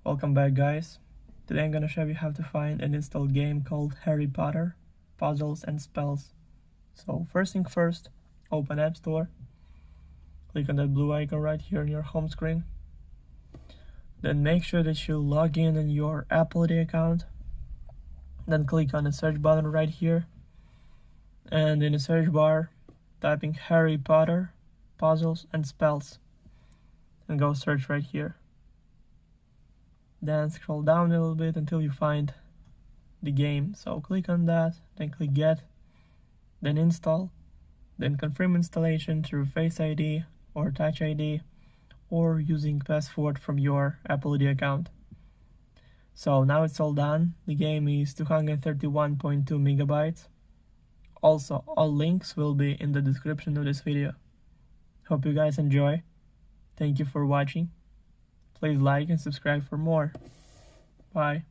Welcome back, guys. Today I'm gonna show you how to find and install a game called Harry Potter Puzzles and Spells. So first thing first, open App Store, click on that blue icon right here on your home screen. Then make sure that you log in your Apple ID account. Then click on the search button right here, and in the search bar typing Harry Potter Puzzles and Spells and go search right here. Then scroll down a little bit until you find the game. So click on that, then click Get, then Install, then confirm installation through Face ID or Touch ID or using password from your Apple ID account. So now it's all done. The game is 231.2 megabytes. Also, all links will be in the description of this video. Hope you guys enjoy. Thank you for watching. Please like and subscribe for more. Bye.